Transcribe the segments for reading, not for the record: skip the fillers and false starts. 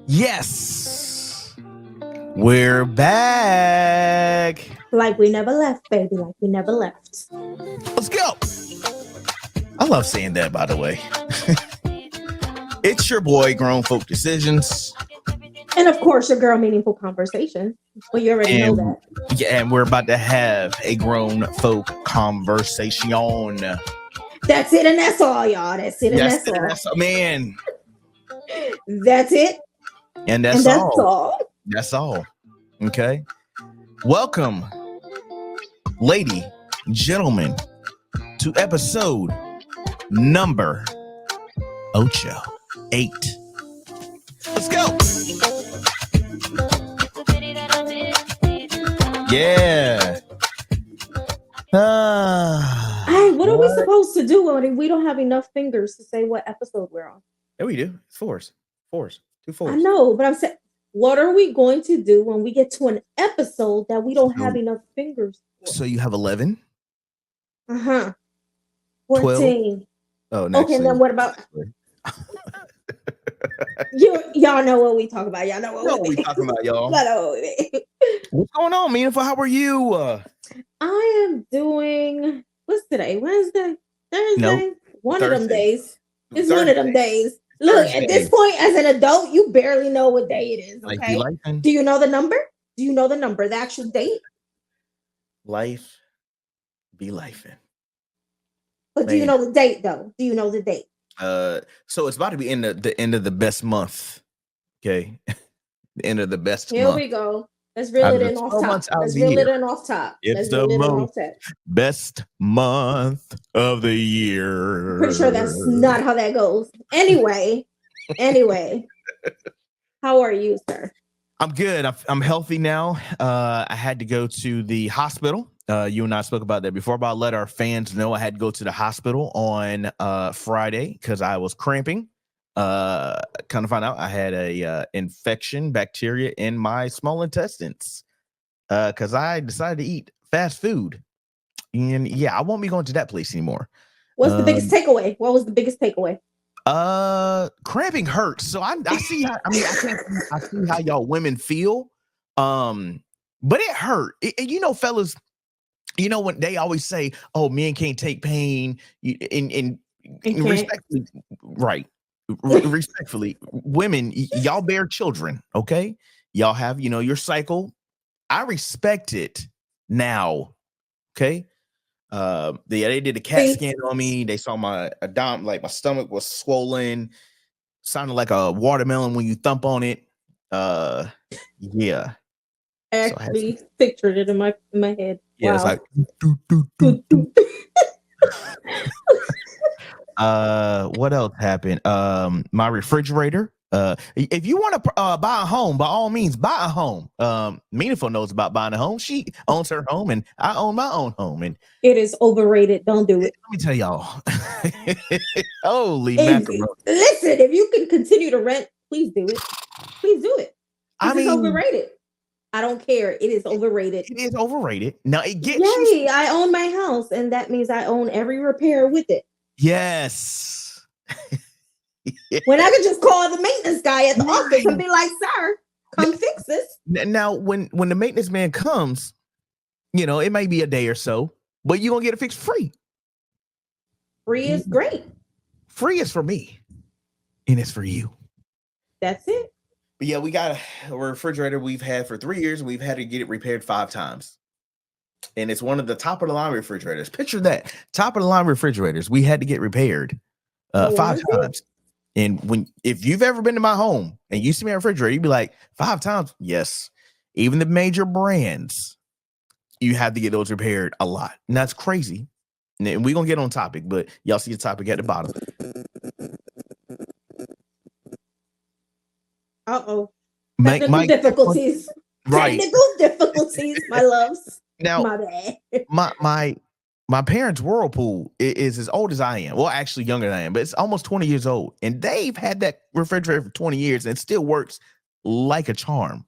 Yes, we're back. Like we never left, baby. Like we never left. Let's go. I love saying that, by the way. It's your boy, Grown Folk Decisions. And of course, your girl meaningful conversation. Well, you already know that. Yeah, and we're about to have a grown folk conversation. That's it, and that's all, y'all. That's it, and That's all. Man. That's it. And that's all. That's all. Okay. Welcome, lady, gentlemen, to episode number 8. Let's go. Yeah. Hey, what are we supposed to do when we don't have enough fingers to say what episode we're on? Yeah, we do. It's fours. 2 fours. I know, but I'm saying, what are we going to do when we get to an episode that we don't have enough fingers for? So you have 11? 14. 12? Oh, next. Okay, then what about... y'all know what we talk about. Y'all know what we talking about, y'all. What's going on, Meaningful? How are you? I am doing... What's today? Wednesday? Thursday? No, one Thursday. of them days. It's Thursday. one of them days. Look, Thursday. At this point, as an adult, you barely know what day it is. Okay? Do you know the number? Do you know the number? The actual date? Life be lifing. But do you know the date, though? Do you know the date? So it's about to be in the end of the best month. Okay. The end of the best month. Here we go. Let's reel it in off top. Let's reel it in off top. It's the best month of the year. Pretty sure that's not how that goes. Anyway, how are you, sir? I'm good. I'm healthy now. I had to go to the hospital. You and I spoke about that before, but I'll let our fans know I had to go to the hospital on Friday because I was cramping. Kind of find out I had a infection, bacteria in my small intestines because I decided to eat fast food. And yeah, I won't be going to that place anymore. What's the biggest takeaway? What was the biggest takeaway? Cramping hurts. So I see how, I see how y'all women feel. But it hurt. Fellas, when they always say, "Oh, men can't take pain," and respectfully, right? Respectfully, women, y'all bear children, okay? Y'all have, your cycle. I respect it now, okay? They did a CAT scan on me. They saw my stomach was swollen, sounded like a watermelon when you thump on it. Yeah. I actually pictured it in my head. Yeah, wow. It's like what else happened? My refrigerator. If you want to buy a home, by all means, buy a home. Meaningful knows about buying a home. She owns her home, and I own my own home. And it is overrated. Don't do it. Let me tell y'all. Holy macaroni! Listen, if you can continue to rent, please do it. Please do it. It's overrated. I don't care. It is overrated. It is overrated. Now it gets you. I own my house, and that means I own every repair with it. Yes. When I could just call the maintenance guy at the office and be like, "Sir, come fix this." Now, when the maintenance man comes, it may be a day or so, but you're gonna get it fixed free. Free is great. Free is for me, and it's for you. That's it. But yeah, we got a refrigerator we've had for 3 years. We've had to get it repaired 5 times. And it's one of the top of the line refrigerators. Picture that. Top of the line refrigerators. We had to get repaired 5 times. And if you've ever been to my home and you see my refrigerator, you'd be like, 5 times? Yes. Even the major brands, you have to get those repaired a lot. And that's crazy. And we're going to get on topic, but y'all see the topic at the bottom. Uh-oh. Technical difficulties. Right. Technical difficulties, my loves. Now, my bad. My parents' Whirlpool is as old as I am. Well, actually younger than I am, but it's almost 20 years old. And they've had that refrigerator for 20 years and it still works like a charm.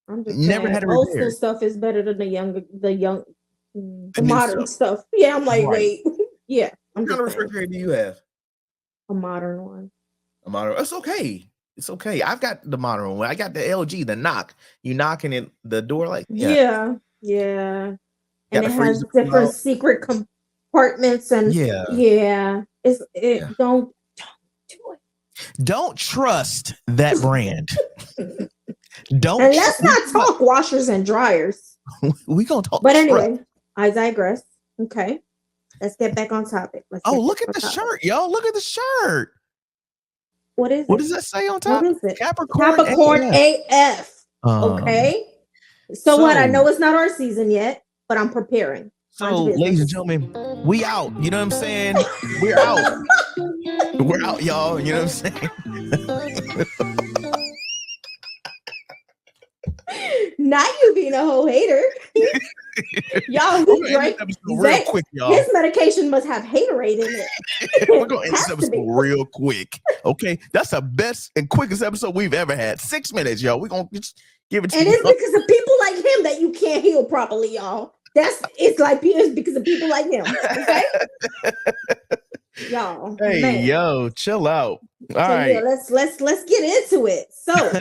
I'm just never had a old school stuff is better than the modern stuff. Yeah, I'm like, wait. Yeah. What kind of refrigerator do you have? A modern one. A modern. That's okay. It's okay. I've got the modern one. I got the LG, the knock. You knocking it the door like Yeah. got And the it has freezer pull different out. secret compartments and Yeah. Yeah. don't do Don't trust that brand. it. Don't And let's not talk washers and dryers. we gonna talk. But anyway, I digress. Okay. Let's get back on topic. Look at the shirt, yo. Look at the shirt. What does that say on top? What is it? Capricorn AF. Okay. So what? I know it's not our season yet, but I'm preparing. So, ladies and gentlemen, we out. You know what I'm saying? We're out. We're out, y'all. You know what I'm saying? Not you being a whole hater. Y'all, he drank real quick, y'all. His medication must have haterade in it. We're gonna end this episode real quick. Okay, that's the best and quickest episode we've ever had. 6 minutes, y'all. We're gonna just give it to you. And it's because of people like him that you can't heal properly, y'all. It's because of people like him. Okay. Y'all. Hey, man. Yo, chill out. All right. Yeah, let's get into it. So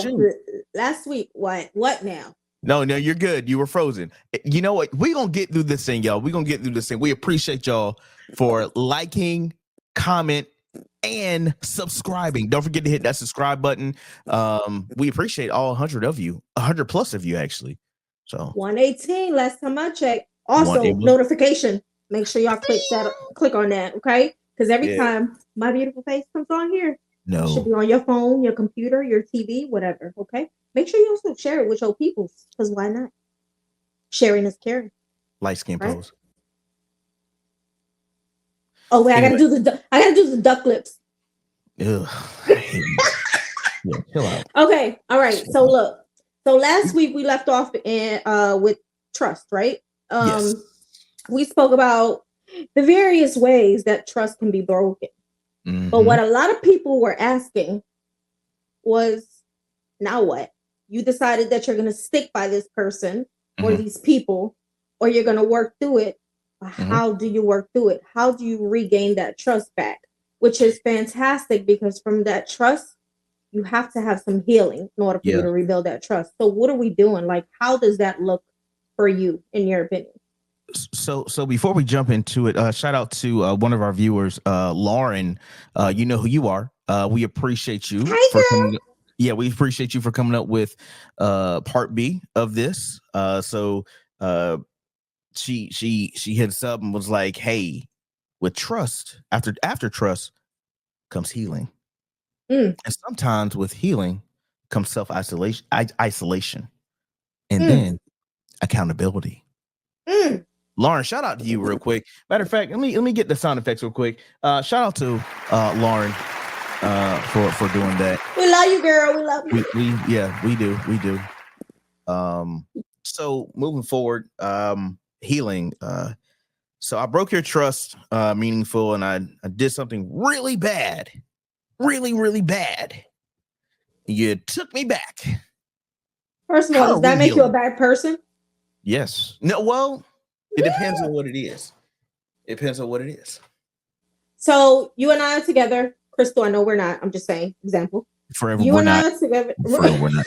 shoot. Last week, what now? No, you're good. You were frozen. You know what? We're going to get through this thing, y'all. We're going to get through this thing. We appreciate y'all for liking, comment, and subscribing. Don't forget to hit that subscribe button. We appreciate all 100 of you, 100 plus of you, actually. So 118 last time I checked. Also, notification. Make sure y'all click on that, okay? Because every time my beautiful face comes on here, it should be on your phone, your computer, your TV, whatever. Okay. Make sure you also share it with your people, because why not? Sharing is caring. Light skin pose. Oh wait, anyway. I gotta do the duck lips. Ugh. Yeah, chill out. Okay. All right. So look. So last week we left off with trust, right? Yes. We spoke about the various ways that trust can be broken. Mm-hmm. But what a lot of people were asking was, now what? You decided that you're going to stick by this person or these people, or you're going to work through it. How do you work through it? How do you regain that trust back? Which is fantastic, because from that trust, you have to have some healing in order for you to rebuild that trust. So what are we doing? Like, how does that look for you, in your opinion? So before we jump into it, shout out to one of our viewers, Lauren. You know who you are. We appreciate you for coming. Yeah, we appreciate you for coming up with part B of this. She hit us up and was like, "Hey, with trust, after trust comes healing, and sometimes with healing comes self-isolation, and then accountability." Lauren, shout out to you real quick. Matter of fact, let me get the sound effects real quick. Shout out to Lauren for doing that. We love you, girl. We love you. We do. So moving forward, healing. So I broke your trust, meaningful, and I did something really bad, really bad. You took me back. First of all, does that make you a bad person? Yes. No. Well. It depends on what it is. So you and I are together. Crystal, I know we're not. I'm just saying, example. Forever you we're and not. I are together. Forever we're not.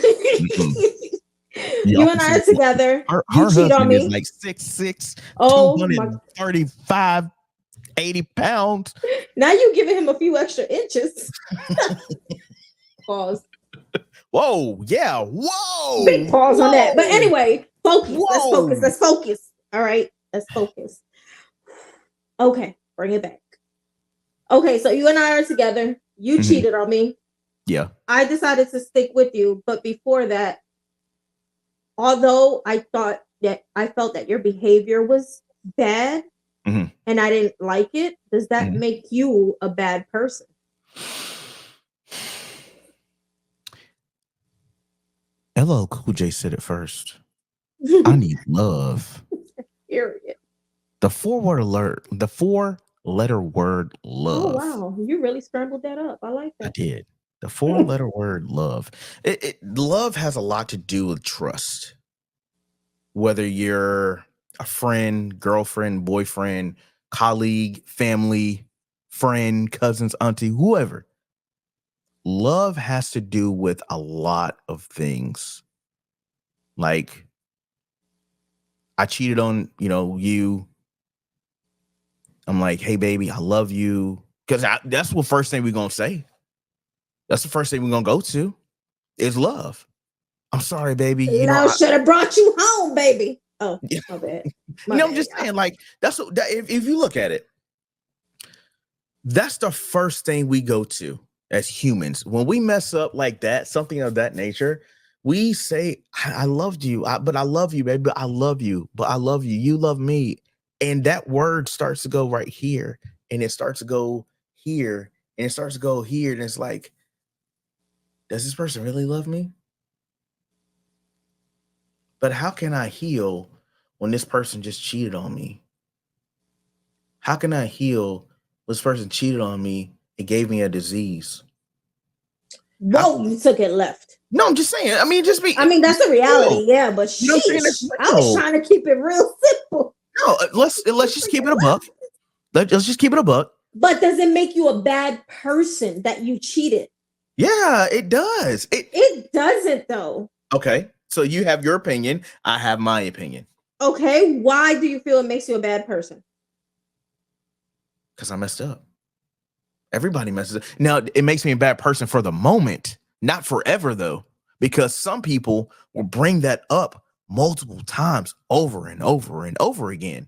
You and I are together. Her cheat on me. Is like 6'6", 235, 80 pounds. Now you giving him a few extra inches. Pause. Whoa. Yeah. Whoa. Big pause on that. But anyway, focus. Whoa. Let's focus. All right. Let's focus. Okay, bring it back. Okay, so you and I are together. You cheated on me. Yeah. I decided to stick with you, but before that, although I felt that your behavior was bad and I didn't like it, does that make you a bad person? LL Cool J said it first. I need love. Period. The 4-letter word love. Oh wow, you really scrambled that up. I like that. I did. The 4-letter word love. Love has a lot to do with trust. Whether you're a friend, girlfriend, boyfriend, colleague, family, friend, cousins, auntie, whoever. love has to do with a lot of things. Like, I cheated on, you. I'm like, hey, baby, I love you. Because that's what first thing we're going to say. That's the first thing we're going to go to is love. I'm sorry, baby. Love should have brought you home, baby. Oh, yeah. My bad. I'm just saying, like, that's what, if you look at it, that's the first thing we go to as humans. When we mess up like that, something of that nature, we say, I loved you, but I love you, baby. But I love you, but I love you. You love me. And that word starts to go right here, and it starts to go here, and it starts to go here. And it's like, does this person really love me? But how can I heal when this person just cheated on me? How can I heal when this person cheated on me and gave me a disease? Whoa, you took it left. No, I'm just saying. I mean, that's a reality, yeah. But I was trying to keep it real simple. No, let's just keep it a buck. Let's just keep it a buck. But does it make you a bad person that you cheated? Yeah, it does. It doesn't, though. Okay, so you have your opinion. I have my opinion. Okay, why do you feel it makes you a bad person? Because I messed up. Everybody messes up. Now, it makes me a bad person for the moment, not forever, though, because some people will bring that up multiple times over and over and over again.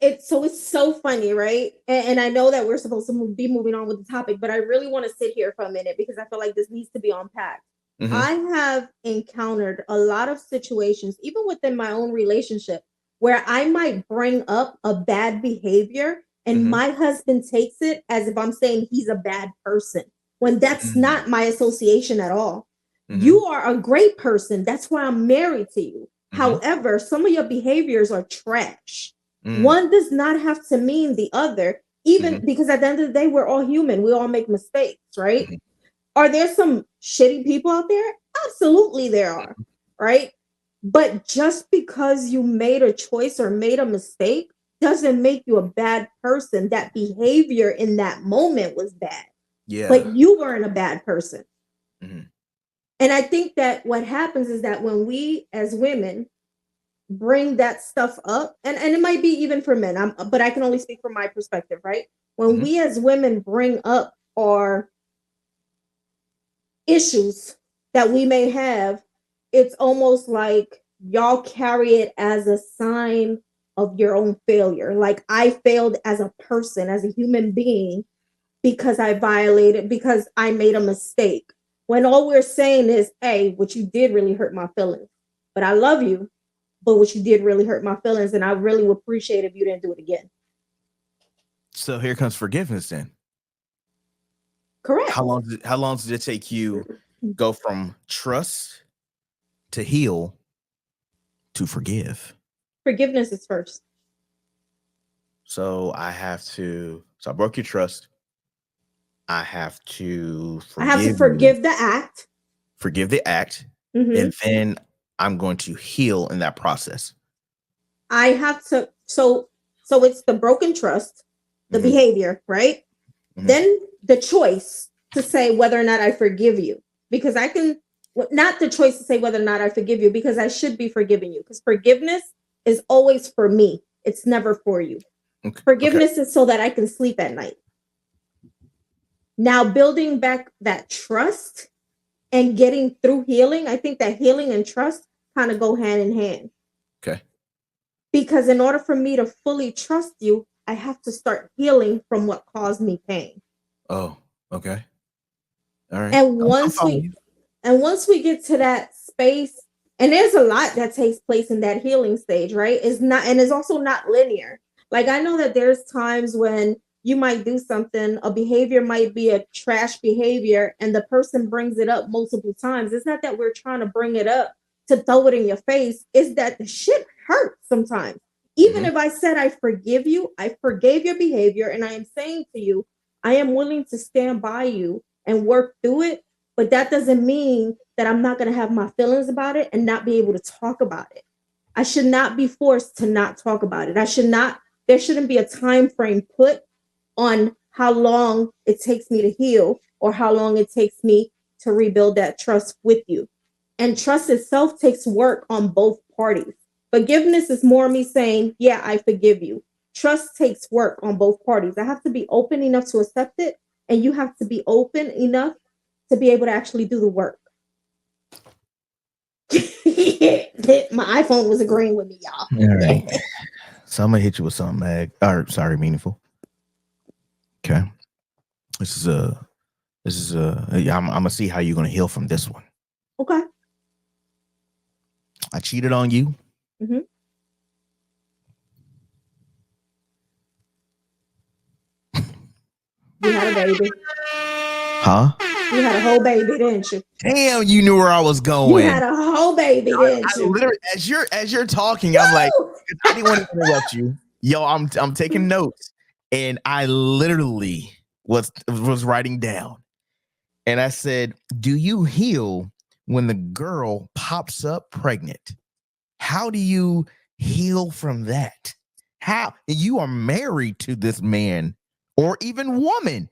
It's so funny, right? And I know that we're supposed to be moving on with the topic, but I really want to sit here for a minute because I feel like this needs to be unpacked. Mm-hmm. I have encountered a lot of situations, even within my own relationship, where I might bring up a bad behavior and mm-hmm. my husband takes it as if I'm saying he's a bad person, when that's mm-hmm. not my association at all. Mm-hmm. You are a great person. That's why I'm married to you. Mm-hmm. However, some of your behaviors are trash. Mm-hmm. One does not have to mean the other, even mm-hmm. because at the end of the day, we're all human. We all make mistakes, right? Mm-hmm. Are there some shitty people out there? Absolutely there are, right? But just because you made a choice or made a mistake doesn't make you a bad person. That behavior in that moment was bad. Yeah. But you weren't a bad person. Mm-hmm. And I think that what happens is that when we as women bring that stuff up, and it might be even for men, but I can only speak from my perspective, right? When mm-hmm. we as women bring up our issues that we may have, it's almost like y'all carry it as a sign of your own failure. Like, I failed as a person, as a human being, because I violated, because I made a mistake. When all we're saying is, hey, what you did really hurt my feelings, but I love you, but what you did really hurt my feelings, and I really would appreciate if you didn't do it again. So here comes forgiveness then. Correct. How long did it take you go from trust to heal to forgive? Forgiveness is first. So I broke your trust. I have to forgive the act. Forgive the act. Mm-hmm. And then I'm going to heal in that process. I have to, so it's the broken trust, the mm-hmm. behavior, right? Mm-hmm. Then the choice to say whether or not I forgive you, because not the choice to say whether or not I forgive you, because I should be forgiving you, because forgiveness is always for me. It's never for you. Okay. Forgiveness is so that I can sleep at night. Now, building back that trust and getting through healing, I think that healing and trust kind of go hand in hand. Okay. Because in order for me to fully trust you, I have to start healing from what caused me pain. Oh, okay. All right. And once we get to that space, and there's a lot that takes place in that healing stage, right? It's also not linear. Like, I know that there's times when you might do something, a behavior might be a trash behavior, and the person brings it up multiple times. It's not that we're trying to bring it up to throw it in your face. It's that the shit hurts sometimes. Even mm-hmm. if I said I forgive you, I forgave your behavior, and I am saying to you, I am willing to stand by you and work through it, but that doesn't mean that I'm not going to have my feelings about it and not be able to talk about it. I should not be forced to not talk about it. There shouldn't be a time frame put on how long it takes me to heal, or how long it takes me to rebuild that trust with you. And trust itself takes work on both parties. Forgiveness is more me saying, yeah, I forgive you. Trust takes work on both parties. I have to be open enough to accept it, and you have to be open enough to be able to actually do the work. My iPhone was agreeing with me, y'all. All right. So I'm gonna hit you with something, Mag. Or sorry, meaningful. Okay. This is I'm gonna see how you're gonna heal from this one. Okay. I cheated on you. Mm-hmm. You had a baby. Huh? You had a whole baby, didn't you? Damn, you knew where I was going. You had a whole baby, didn't you? Literally, as you're talking, I'm like, I didn't want to interrupt you. Yo, I'm taking notes, and I literally was writing down, and I said, "Do you heal when the girl pops up pregnant? How do you heal from that? How you are married to this man or even woman?"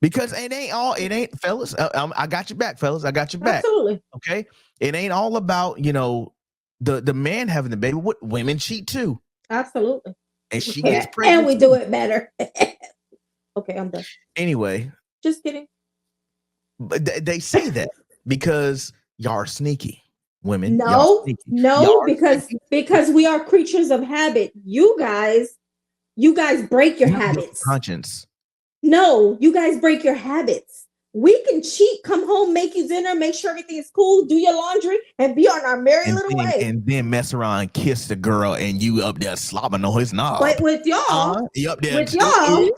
Because it ain't fellas. I got your back, fellas. I got your back. Absolutely. Okay. It ain't all about, the man having the baby. What women cheat too. Absolutely. And she gets pregnant. And we do it better. Okay, I'm done. Anyway. Just kidding. But they say that because y'all are sneaky. Women. No, because we are creatures of habit. You guys break your habits. Conscience. No, you guys break your habits. We can cheat, come home, make you dinner, make sure everything is cool, do your laundry, and be on our merry little way. And then mess around and kiss the girl, and you up there slobbing on his knob. But with y'all, you up there y'all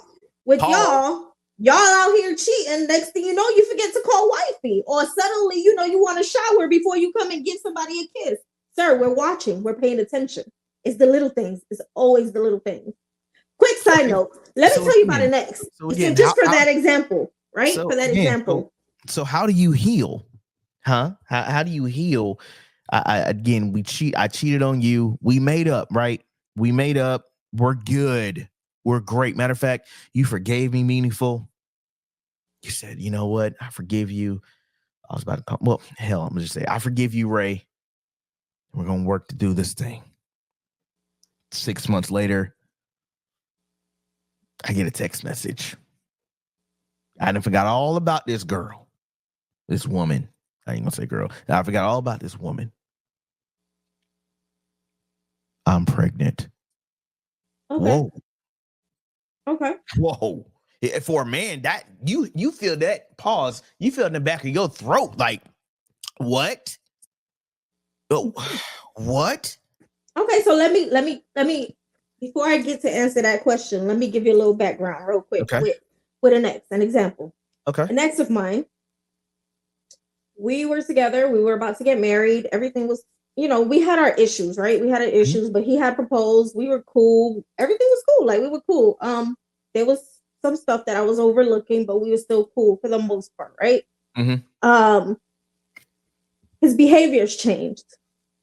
out here cheating. Next thing you know, you forget to call wifey, or suddenly you want to shower before you come and give somebody a kiss. Sir, we're watching, we're paying attention. It's the little things. It's always the little things. Quick side note. Let me tell you about it next. So just for that example, right? For that example. So how do you heal? Huh? How do you heal? Again, I cheated on you. We made up, right? We made up. We're good. We're great. Matter of fact, you forgave me, meaningful. You said, you know what? I forgive you. I was about to call. Well, hell, I'm gonna just say, I forgive you, Ray. We're gonna work to do this thing. 6 months later, I get a text message. I done forgot all about this girl, this woman. I ain't gonna say girl. I forgot all about this woman. I'm pregnant. Okay. Whoa. Okay. Whoa. For a man, that you feel that pause. You feel in the back of your throat, like, what? Oh, what? Okay, so let me before I get to answer that question, let me give you a little background real quick. Okay. With an example. Okay. An ex of mine. We were together. We were about to get married. Everything was, we had our issues, right? We had our issues, but he had proposed. We were cool. Everything was cool. Like, we were cool. There was some stuff that I was overlooking, but we were still cool for the most part, right? Mm-hmm. His behaviors changed.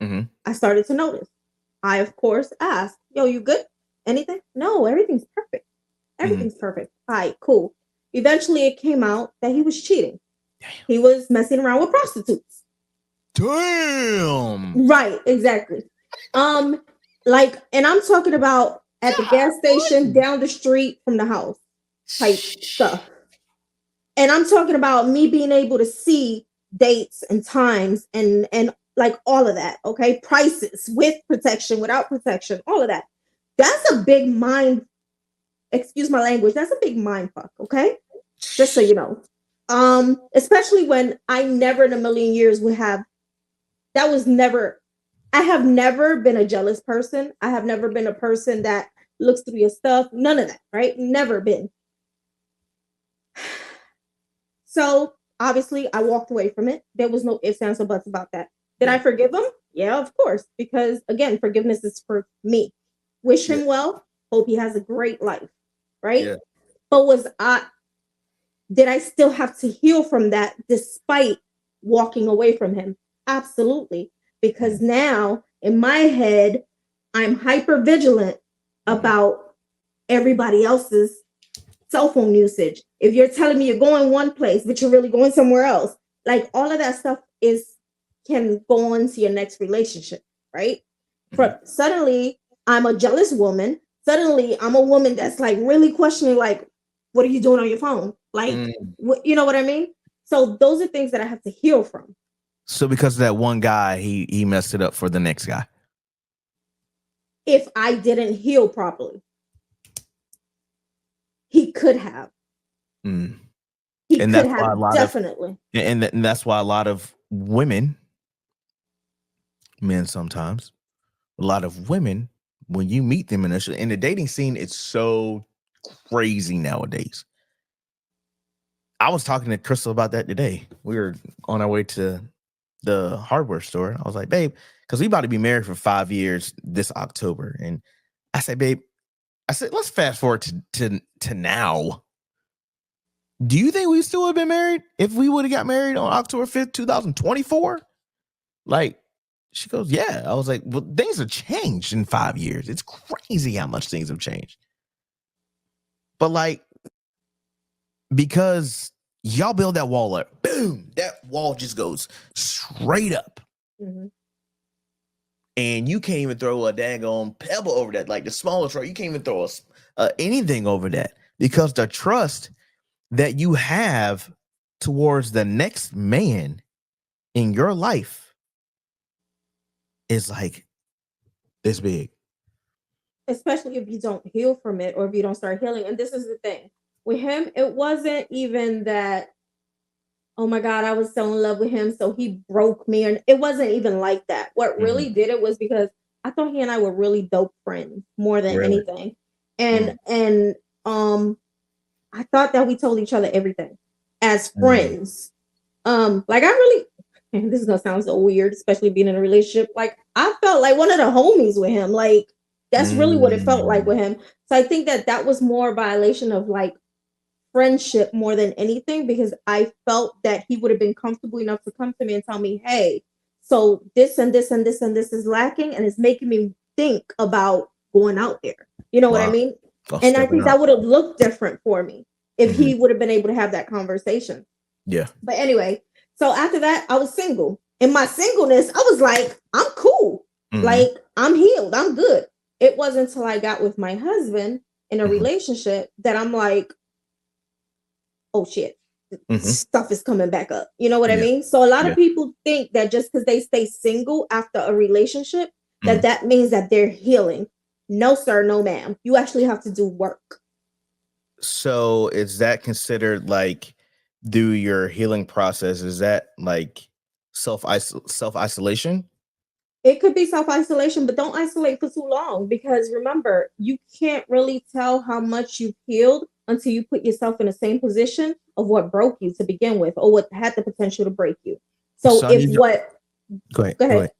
Mm-hmm. I started to notice. I, of course, asked, yo, you good? Anything? No, everything's perfect. Everything's perfect. All right, cool. Eventually, it came out that he was cheating. Damn. He was messing around with prostitutes. Damn. Right, exactly. And I'm talking about at the gas station down the street from the house type stuff. And I'm talking about me being able to see dates and times and like all of that, okay? Prices with protection, without protection, all of that. That's a big mind, excuse my language, that's a big mind fuck, okay? Just so you know. Especially when I never in a million years would have, I have never been a jealous person. I have never been a person that looks through your stuff. None of that, right? Never been. So obviously I walked away from it. There was no ifs, ands, or buts about that. Did I forgive him? Yeah, of course. Because again, forgiveness is for me. Wish him well. Hope he has a great life. Right? Yeah. But did I still have to heal from that despite walking away from him? Absolutely. Because now in my head, I'm hyper vigilant about everybody else's cell phone usage, if you're telling me you're going one place, but you're really going somewhere else, like all of that stuff can go on to your next relationship, right? Suddenly I'm a jealous woman. Suddenly I'm a woman that's like really questioning, like, what are you doing on your phone? Like, you know what I mean? So those are things that I have to heal from. So because of that one guy, he messed it up for the next guy. If I didn't heal properly, he could have. He and could that's have, why definitely. And that's why a lot of women, men sometimes, a lot of women, when you meet them in the dating scene, it's so crazy nowadays. I was talking to Crystal about that today. We were on our way to the hardware store. I was like, babe, because we about to be married for 5 years this October. And I said, babe, let's fast forward to now. Do you think we still would have been married if we would have got married on October 5th, 2024? Like, she goes, yeah. I was like, well, things have changed in 5 years. It's crazy how much things have changed. But like, because y'all build that wall up, boom, that wall just goes straight up. And you can't even throw a daggone pebble over that. Like the smallest rock, you can't even throw anything over that, because the trust that you have towards the next man in your life is like this big. Especially if you don't heal from it, or if you don't start healing. And this is the thing with him, it wasn't even that, oh my God, I was so in love with him, so he broke me. And it wasn't even like that. What really did it was because I thought he and I were really dope friends more than anything. And I thought that we told each other everything as friends. Like I really, and this is gonna sound so weird, especially being in a relationship. Like I felt like one of the homies with him. Like that's really what it felt like with him. So I think that was more a violation of like friendship more than anything, because I felt that he would have been comfortable enough to come to me and tell me, hey, so this and this and this and this is lacking, and it's making me think about going out there. You know what I mean? And I think that would have looked different for me if he would have been able to have that conversation. Yeah. But anyway, so after that, I was single. In my singleness, I was like, I'm cool. Like, I'm healed. I'm good. It wasn't until I got with my husband in a relationship that I'm like, oh shit, stuff is coming back up. You know what I mean? So a lot of people think that just because they stay single after a relationship, that means that they're healing. No, sir, no, ma'am. You actually have to do work. So is that considered like, do your healing process, is that like self-isolation? It could be self-isolation, but don't isolate for too long, because remember, you can't really tell how much you've healed until you put yourself in the same position of what broke you to begin with, or what had the potential to break you. So Go ahead.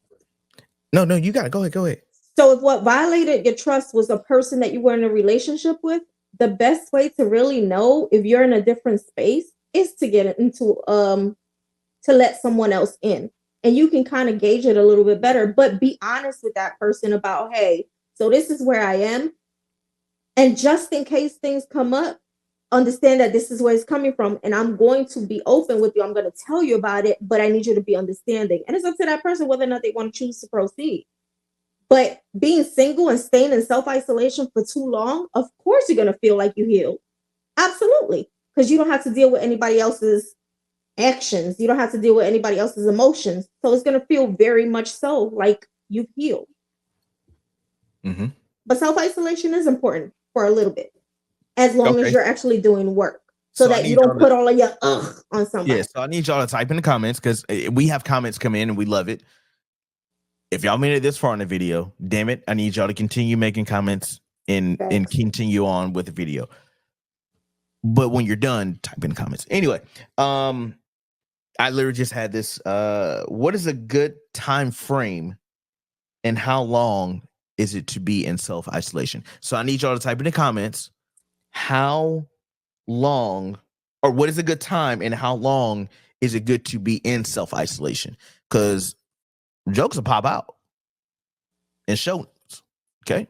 No, you got it. Go ahead. So if what violated your trust was a person that you were in a relationship with, the best way to really know if you're in a different space is to get into to let someone else in. And you can kind of gauge it a little bit better, but be honest with that person about, hey, so this is where I am. And just in case things come up, understand that this is where it's coming from. And I'm going to be open with you. I'm going to tell you about it, but I need you to be understanding. And it's up to that person whether or not they want to choose to proceed. But being single and staying in self-isolation for too long, of course you're going to feel like you healed. Absolutely. Because you don't have to deal with anybody else's actions. You don't have to deal with anybody else's emotions. So it's going to feel very much so like you've healed. But self-isolation is important for a little bit, as long as you're actually doing work, so that you don't put all of your on somebody. Yeah, so I need y'all to type in the comments, because we have comments come in and we love it. If y'all made it this far in the video, damn it, I need y'all to continue making comments and continue on with the video. But when you're done, type in the comments. Anyway, I literally just had this. What is a good time frame, and how long is it to be in self-isolation? So I need y'all to type in the comments how long, or what is a good time, and how long is it good to be in self-isolation? Because jokes will pop out and show. Okay.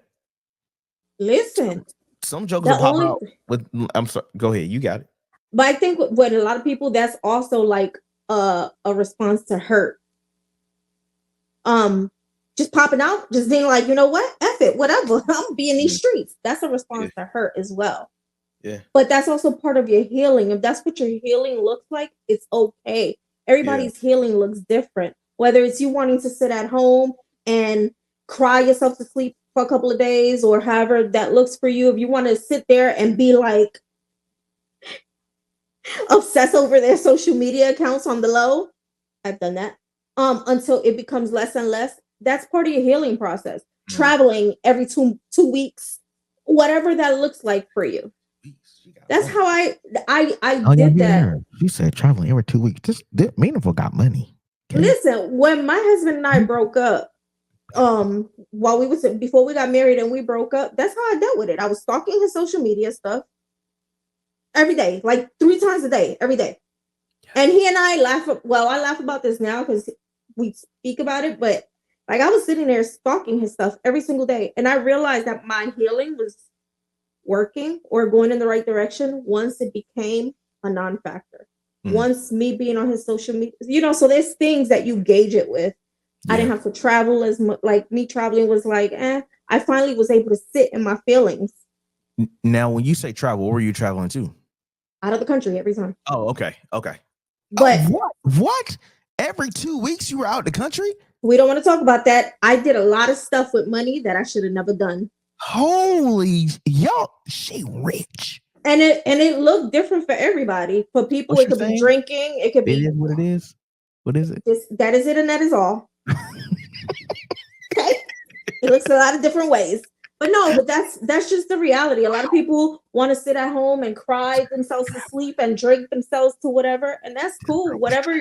Listen, some jokes The will pop only, out with. I'm sorry. Go ahead. You got it. but I think with a lot of people, that's also like a response to hurt. Just popping out, just being like, you know what, F it, whatever. I'm gonna be in these streets. That's a response to hurt as well. Yeah. But that's also part of your healing. If that's what your healing looks like, it's okay. Everybody's healing looks different. Whether it's you wanting to sit at home and cry yourself to sleep for a couple of days, or however that looks for you. If you want to sit there and be like obsess over their social media accounts on the low, I've done that. Until it becomes less and less. That's part of your healing process. Traveling every two weeks, whatever that looks like for you. That's how I did that. You said traveling every 2 weeks. This Meaningful got money. Okay? Listen, when my husband and I broke up, while we was before we got married and we broke up, that's how I dealt with it. I was stalking his social media stuff every day, like 3 times a day, every day. And he and I laugh. Well, I laugh about this now because we speak about it, but like I was sitting there stalking his stuff every single day, and I realized that my healing was working or going in the right direction once it became a non-factor. Once me being on his social media, so there's things that you gauge it with. I didn't have to travel as much. Like me traveling was like, I finally was able to sit in my feelings. Now, when you say travel, where were you traveling to? Out of the country every time. Oh, okay. But what? Every 2 weeks you were out the country? We don't want to talk about that. I did a lot of stuff with money that I should have never done. Holy, she rich. And it looked different for everybody. For people, it could be drinking. It could be. It is what it is. What is it? That is it, and that is all. Okay. It looks a lot of different ways. But no, but that's just the reality. A lot of people want to sit at home and cry themselves to sleep and drink themselves to whatever, and that's cool. Whatever.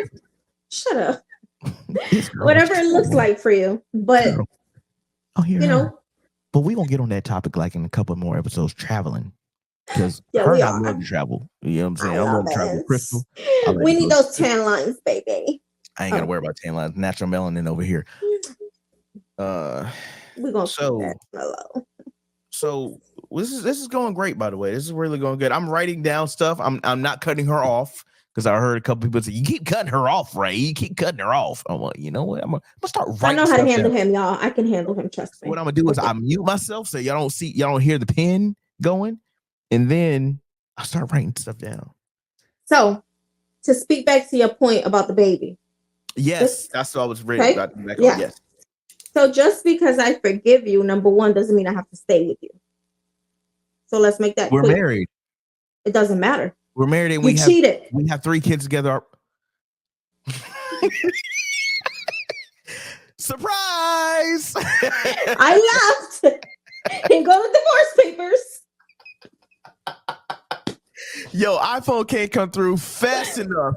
Shut up. Whatever it looks like for you, but But we're gonna get on that topic like in a couple more episodes, traveling. Because I love to travel. You know what I'm saying? I love to travel with Crystal. We need those tan lines, baby. I ain't gotta worry about tan lines. Natural melanin over here. We're gonna keep that mellow. So this is going great, by the way. This is really going good. I'm writing down stuff. I'm not cutting her off because I heard a couple people say, "You keep cutting her off, Ray. You keep cutting her off." I'm like, you know what? I'm gonna start writing. I know how to handle him, y'all. I can handle him. Trust me. What I'm gonna do is I mute myself so y'all don't hear the pen going, and then I start writing stuff down. So, to speak back to your point about the baby. Yes, that's what I was ready about. Yes. So just because I forgive you, number one, doesn't mean I have to stay with you. So let's make that clear. We're married. It doesn't matter. We're married and we cheated. We have 3 kids together. Surprise! I laughed and go to divorce papers. Yo, iPhone can't come through fast enough.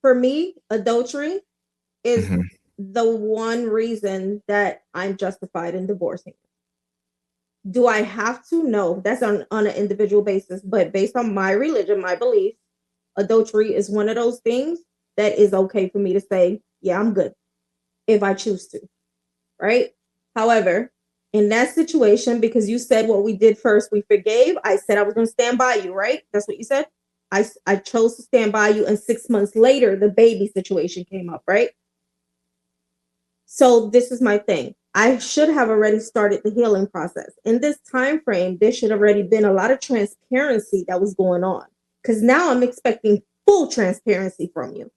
For me, adultery is the one reason that I'm justified in divorcing. Do I have to? No, that's on an individual basis. But based on my religion, my belief, adultery is one of those things that is okay for me to say, yeah, I'm good if I choose to. Right? However, in that situation, because you said what we did first, we forgave. I said I was going to stand by you, right? That's what you said? I chose to stand by you, and 6 months later, the baby situation came up, right? So this is my thing. I should have already started the healing process. In this time frame, there should have already been a lot of transparency that was going on, because now I'm expecting full transparency from you.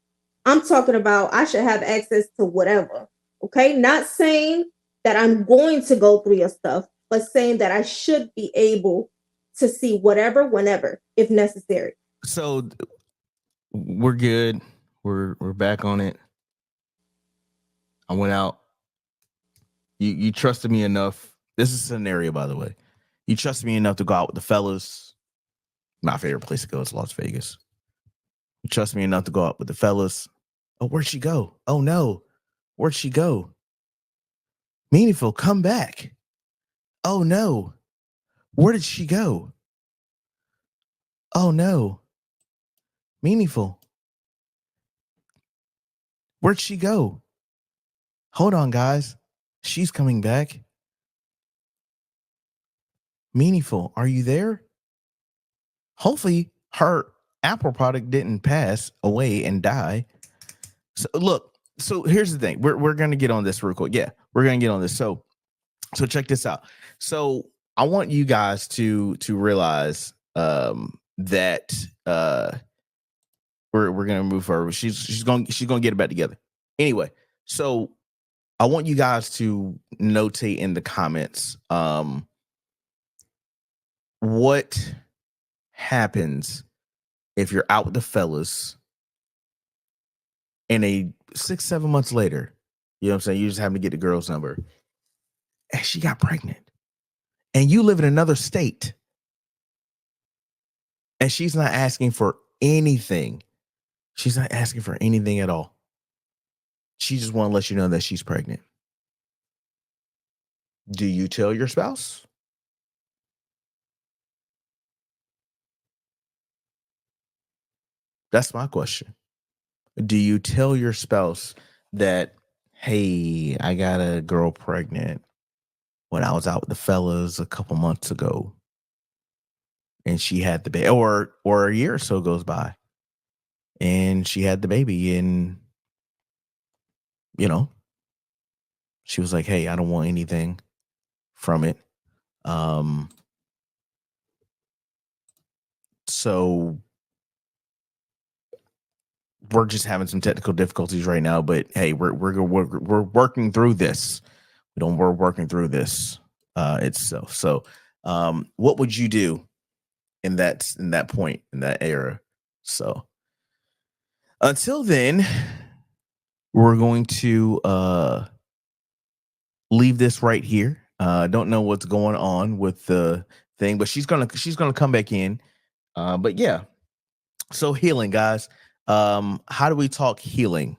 I'm talking about I should have access to whatever, okay? Not saying that I'm going to go through your stuff, but saying that I should be able to see whatever, whenever, if necessary. So we're good. We're back on it. I went out. You trusted me enough. This is a scenario, by the way. You trusted me enough to go out with the fellas. My favorite place to go is Las Vegas. You trust me enough to go out with the fellas. Oh, where'd she go? Oh no. Where'd she go? Meaningful, come back. Oh no. Where did she go? Oh no. Meaningful. Where'd she go? Hold on, guys. She's coming back. Meaningful, are you there? Hopefully her Apple product didn't pass away and die. So look, so here's the thing. We're gonna get on this real quick. Yeah, we're gonna get on this. So check this out. So I want you guys to realize that we're gonna move forward. She's gonna get it back together. Anyway, so I want you guys to notate in the comments what happens if you're out with the fellas and 6-7 months later, you know what I'm saying? You just happen to get the girl's number and she got pregnant and you live in another state and she's not asking for anything. She's not asking for anything at all. She just want to let you know that she's pregnant. Do you tell your spouse? That's my question. Do you tell your spouse that, hey, I got a girl pregnant when I was out with the fellas a couple months ago and she had the baby, or a year or so goes by and she had the baby and, you know, she was like, hey, I don't want anything from it. So we're just having some technical difficulties right now, but hey, we're working through this. We're working through this itself. So, what would you do in that point, in that era? So, until then, we're going to leave this right here. Don't know what's going on with the thing, but she's gonna come back in. But yeah, so healing, guys. How do we talk healing?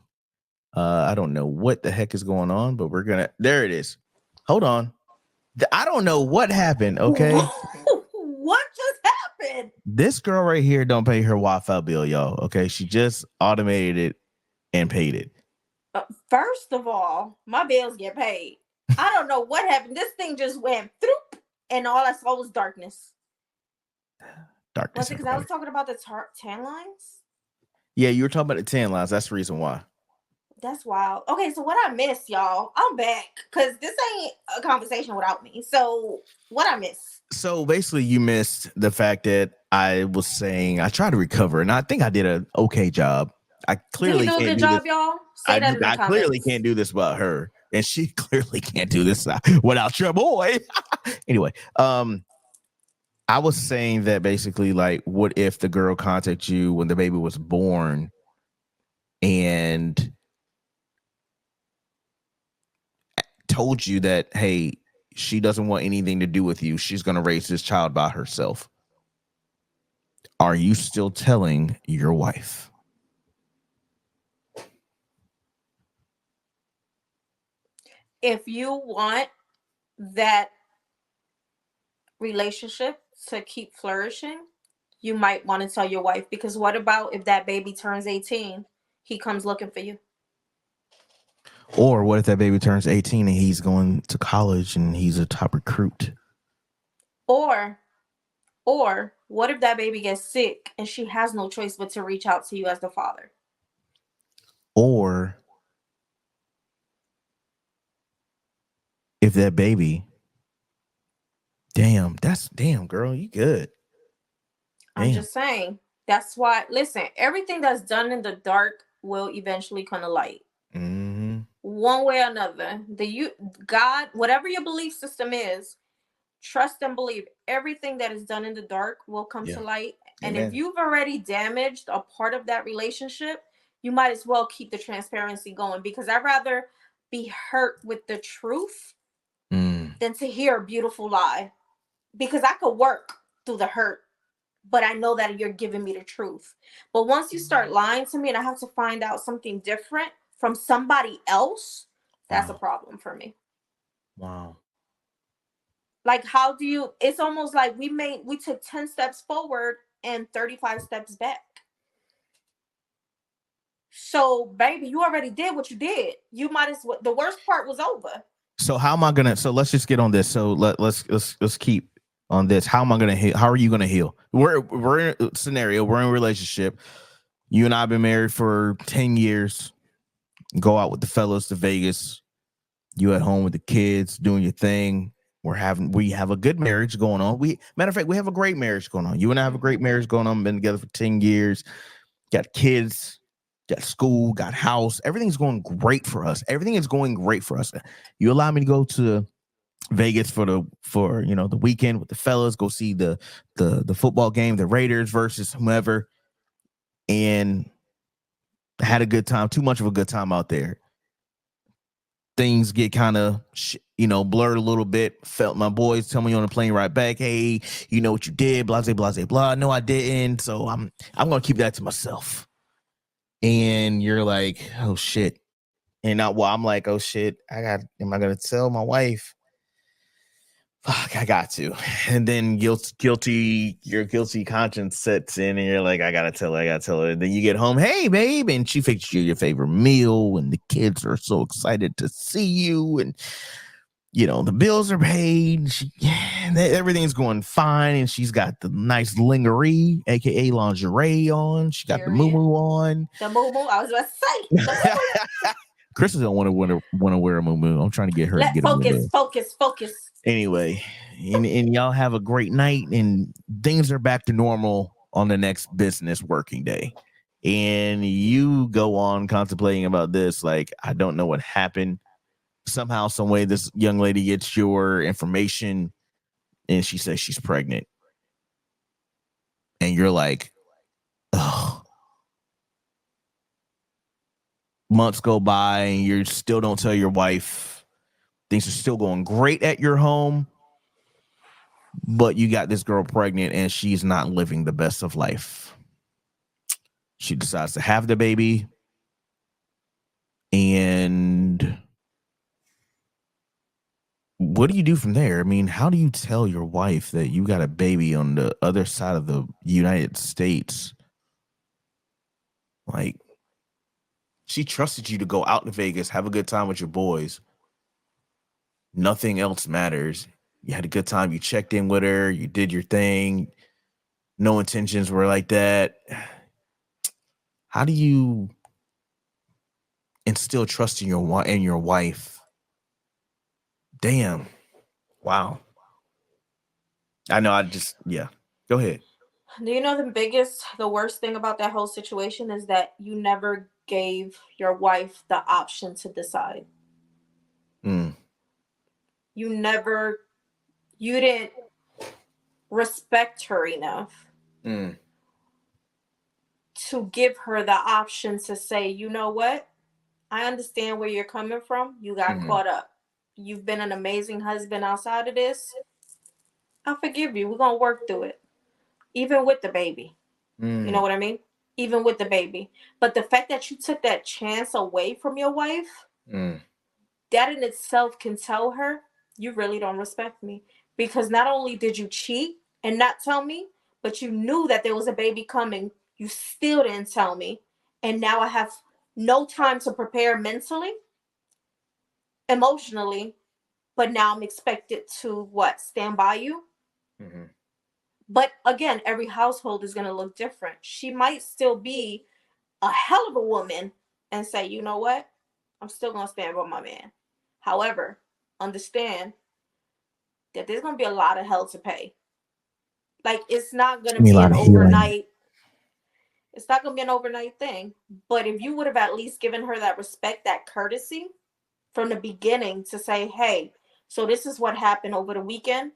I don't know what the heck is going on, but there it is. Hold on. I don't know what happened. Okay. What just happened? This girl right here don't pay her Wi-Fi bill, y'all. Okay. She just automated it and paid it. First of all, my bills get paid. I don't know what happened. This thing just went through and all I saw was darkness. Darkness. Was it because I was talking about the tan lines? Yeah, you were talking about the tan lines. That's the reason why. That's wild. Okay, so what I missed, y'all, I'm back because this ain't a conversation without me. So what I missed? So basically, you missed the fact that I was saying I tried to recover, and I think I did an okay job. I clearly can't do a good job, y'all. Say that in the comments. I clearly can't do this without her, and she clearly can't do this without your boy. Anyway, I was saying that basically, like, what if the girl contacted you when the baby was born and told you that, hey, she doesn't want anything to do with you. She's going to raise this child by herself. Are you still telling your wife? If you want that relationship to keep flourishing, you might want to tell your wife, because what about if that baby turns 18, he comes looking for you? Or what if that baby turns 18 and he's going to college and he's a top recruit? Or what if that baby gets sick and she has no choice but to reach out to you as the father? Or if that baby, damn, girl, you good. I'm just saying. That's why, listen, everything that's done in the dark will eventually come to light. Mm-hmm. One way or another. God, whatever your belief system is, trust and believe everything that is done in the dark will come to light. And if you've already damaged a part of that relationship, you might as well keep the transparency going, because I'd rather be hurt with the truth than to hear a beautiful lie, because I could work through the hurt, but I know that you're giving me the truth. But once you start lying to me and I have to find out something different from somebody else, that's a problem for me. Wow. Like, how do you, it's almost like we took 10 steps forward and 35 steps back. So, baby, you already did what you did. You might as well. The worst part was over. So how am I gonna? So let's just get on this. So let's keep on this. How am I gonna heal? How are you gonna heal? We're in a scenario. We're in a relationship. You and I have been married for 10 years. Go out with the fellas to Vegas. You at home with the kids doing your thing. We have a good marriage going on. Matter of fact, we have a great marriage going on. You and I have a great marriage going on. Been together for 10 years. Got kids. Got school. Got house. Everything's going great for us. Everything is going great for us. You allow me to go to Vegas for the weekend with the fellas, go see the football game, the Raiders versus whomever, and had a good time. Too much of a good time out there. Things get kind of blurred a little bit. Felt my boys tell me on the plane right back, hey, you know what you did, blah blah blah blah. No, I didn't. So I'm gonna keep that to myself. And you're like, oh shit. And I'm like, oh shit, am I gonna tell my wife? Fuck, I got to. And then your guilty conscience sets in, and you're like, I gotta tell her. And then you get home, hey babe, and she fixed you your favorite meal, and the kids are so excited to see you, and the bills are paid. Everything's going fine, and she's got the nice lingerie, aka lingerie, on. She got the moo-moo on. The moo-moo, I was about to say. Chris don't want to wear a moo-moo. I'm trying to get her to get a moo-moo. Focus. Anyway, and y'all have a great night, and things are back to normal on the next business working day. And you go on contemplating about this, like, I don't know what happened. Somehow, some way, this young lady gets your information, and she says she's pregnant. And you're like, oh. Months go by, and you still don't tell your wife. Things are still going great at your home, but you got this girl pregnant, and she's not living the best of life. She decides to have the baby, and what do you do from there? I mean, how do you tell your wife that you got a baby on the other side of the United States? Like, she trusted you to go out to Vegas, have a good time with your boys. Nothing else matters. You had a good time. You checked in with her. You did your thing. No intentions were like that. How do you instill trust in your wife? Damn. Wow. I know. Go ahead. Do you know the worst thing about that whole situation is that you never gave your wife the option to decide. You didn't respect her enough to give her the option to say, you know what? I understand where you're coming from. You got caught up. You've been an amazing husband outside of this. I forgive you. We're going to work through it. Even with the baby. You know what I mean? Even with the baby. But the fact that you took that chance away from your wife, that in itself can tell her, you really don't respect me. Because not only did you cheat and not tell me, but you knew that there was a baby coming. You still didn't tell me. And now I have no time to prepare mentally, emotionally, but now I'm expected to stand by you? But again, every household is going to look different. She might still be a hell of a woman and say, you know what? I'm still going to stand by my man. However, understand that there's going to be a lot of hell to pay. Like, it's not going to be an overnight. It's not going to be an overnight thing. But if you would have at least given her that respect, that courtesy from the beginning to say, hey, so this is what happened over the weekend.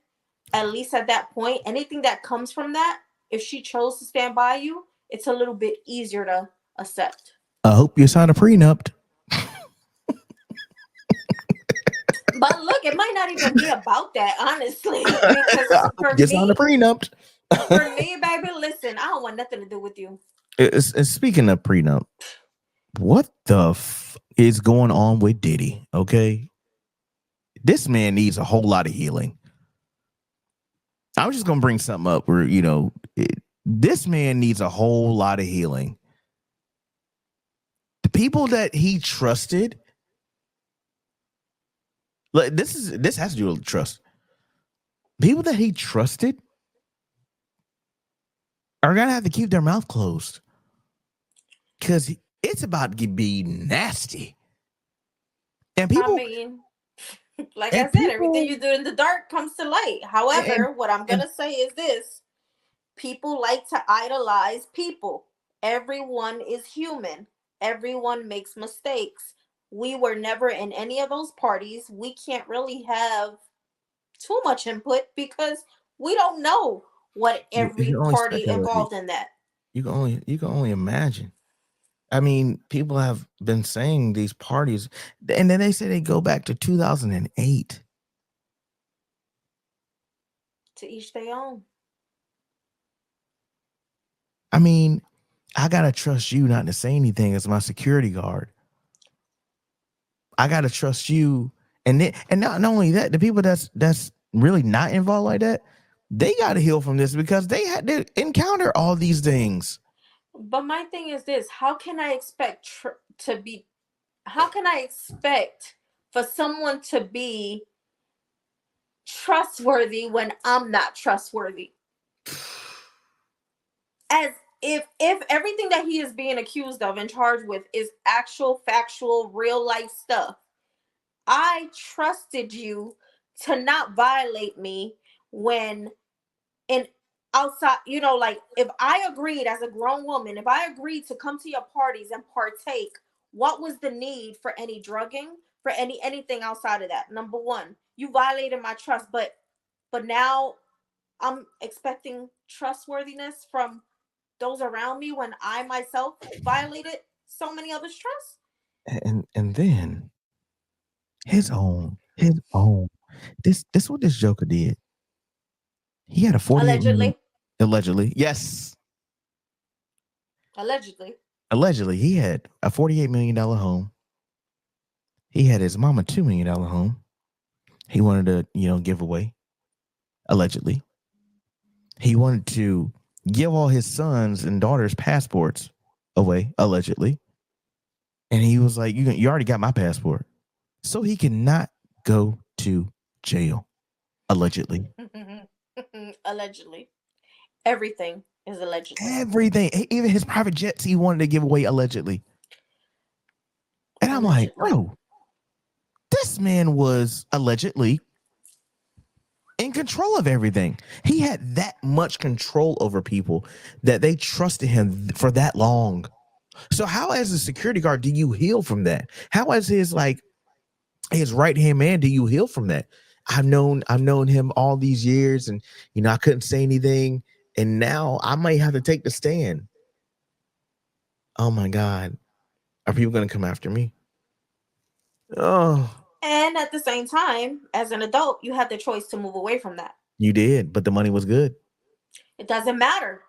At least at that point, anything that comes from that, if she chose to stand by you, it's a little bit easier to accept. I hope you signed a prenup. But look, it might not even be about that, honestly. Because for just on the prenup. For me, baby, listen, I don't want nothing to do with you. Speaking of prenup, what the is going on with Diddy? Okay, this man needs a whole lot of healing. I was just gonna bring something up where this man needs a whole lot of healing. people that he trusted. Like this has to do with trust. People that he trusted are gonna have to keep their mouth closed because it's about to be nasty. And people, I mean, like I said, everything you do in the dark comes to light. However, what I'm gonna say is this: people like to idolize people. Everyone is human. Everyone makes mistakes. We were never in any of those parties. We can't really have too much input because we don't know what every party involved in that. You can only imagine. I mean, people have been saying these parties, and then they say they go back to 2008. To each their own. I mean, I gotta trust you not to say anything as my security guard. I gotta trust you, and not only that, the people that's really not involved like that, they gotta heal from this because they had to encounter all these things. But my thing is this: how can I expect how can I expect for someone to be trustworthy when I'm not trustworthy? As if everything that he is being accused of and charged with is actual, factual, real life stuff, I trusted you to not violate me when outside, like if I agreed as a grown woman, if I agreed to come to your parties and partake, what was the need for any drugging, for anything outside of that? Number one, you violated my trust, but now I'm expecting trustworthiness from those around me when I myself violated so many others' trust. And then his own. This what this Joker did. He had a 48 allegedly. Yes. Allegedly, he had a $48 million home. He had his mama $2 million home. He wanted to, give away. Allegedly. He wanted to give all his sons and daughters passports away, allegedly. And he was like, you already got my passport. So he cannot go to jail. Allegedly. Allegedly. Everything is allegedly. Everything. Even his private jets he wanted to give away allegedly. And I'm like, bro, this man was allegedly in control of everything. He had that much control over people that they trusted him for that long. So how, as a security guard, do you heal from that? How, as his right-hand man, do you heal from that? I've known him all these years, and I couldn't say anything, and now I might have to take the stand. Oh my God, are people going to come after me? Oh. And at the same time, as an adult, you had the choice to move away from that. You did, but the money was good. It doesn't matter.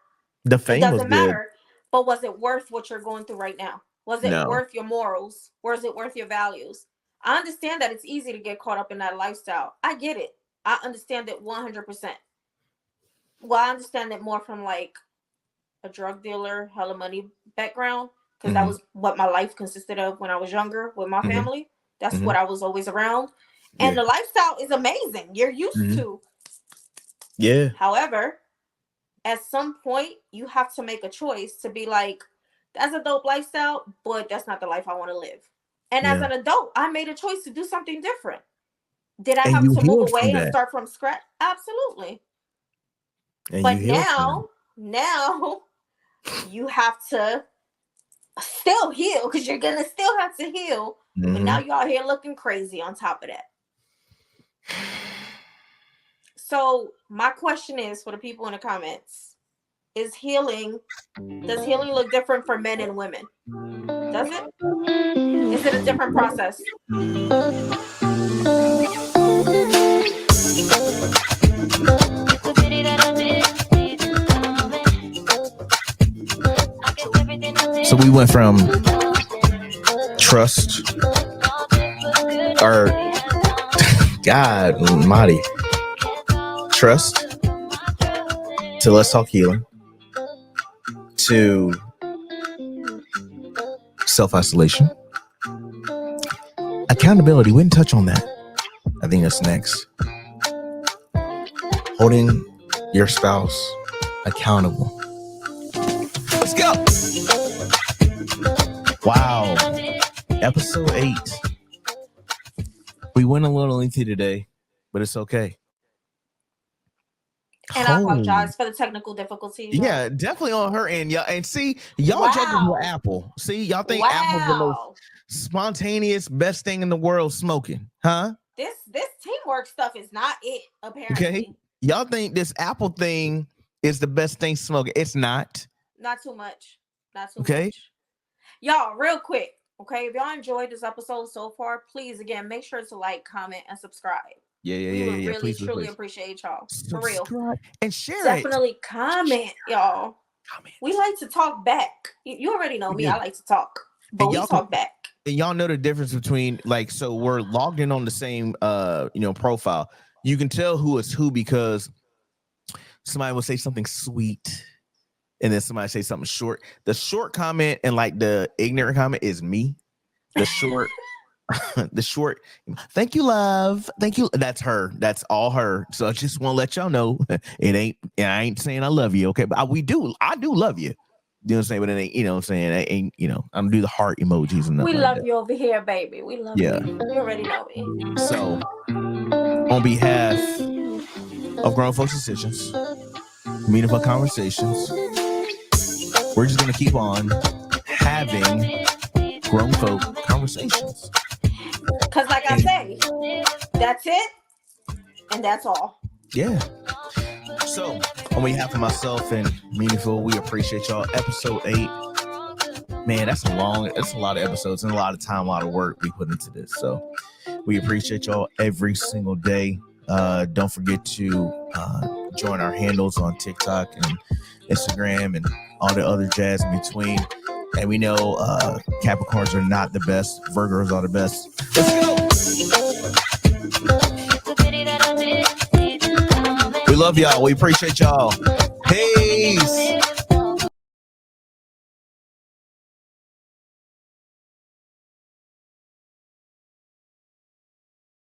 The fame was good. Matter. But was it worth what you're going through right now? Was it worth your morals? Was it worth your values? I understand that it's easy to get caught up in that lifestyle. I get it. I understand it 100%. Well, I understand it more from like a drug dealer, hella money background, because that was what my life consisted of when I was younger with my family. That's what I was always around. And the lifestyle is amazing. You're used to. Yeah. However, at some point, you have to make a choice to be like, that's a dope lifestyle, but that's not the life I want to live. And as an adult, I made a choice to do something different. Did I have to move away and start from scratch? Absolutely. But now you have to still heal, because you're going to still have to heal. But now you're out here looking crazy on top of that. So my question is for the people in the comments, does healing look different for men and women? Does it? Is it a different process? So we went from trust, or God Almighty, trust, to let's talk healing, to self-isolation, accountability. We didn't touch on that. I think that's next. Holding your spouse accountable. Let's go. Wow. Episode 8. We went a little lengthy today, but it's okay. And I apologize for the technical difficulties. Yeah, definitely on her end. Yeah, and see, y'all judging with Apple. See, y'all think Apple's the most spontaneous, best thing in the world smoking, huh? This teamwork stuff is not it, apparently. Okay. Y'all think this Apple thing is the best thing smoking. It's not. Not too much. Not too much. Y'all, real quick. Okay, if y'all enjoyed this episode so far, please again make sure to like, comment, and subscribe. Yeah. Really, please, truly appreciate y'all. For real. And share Definitely comment, y'all. We like to talk back. You already know me. I like to talk. But we talk back. And y'all know the difference between, like, so we're logged in on the same profile. You can tell who is who because somebody will say something sweet and then somebody say something short. The short comment and like the ignorant comment is me. The short the short, thank you, love. Thank you. That's her. That's all her. So I just want to let y'all know I ain't saying I love you. Okay. But I do love you. You know what I'm saying? But it ain't, you know what I'm saying? I ain't, I don't do the heart emojis and we love you over here, baby. We love you. You already know me. So on behalf of Grown Folks Decisions, Meaningful Conversations, we're just going to keep on having grown folk conversations. Because like I say, that's it. And that's all. Yeah. So on behalf of myself and Meaningful, we appreciate y'all. Episode 8. Man, that's a lot of episodes and a lot of time, a lot of work we put into this. So we appreciate y'all every single day. Don't forget to join our handles on TikTok and Instagram and all the other jazz in between. And we know Capricorns are not the best. Virgos are the best. Let's go. We love y'all. We appreciate y'all. Peace.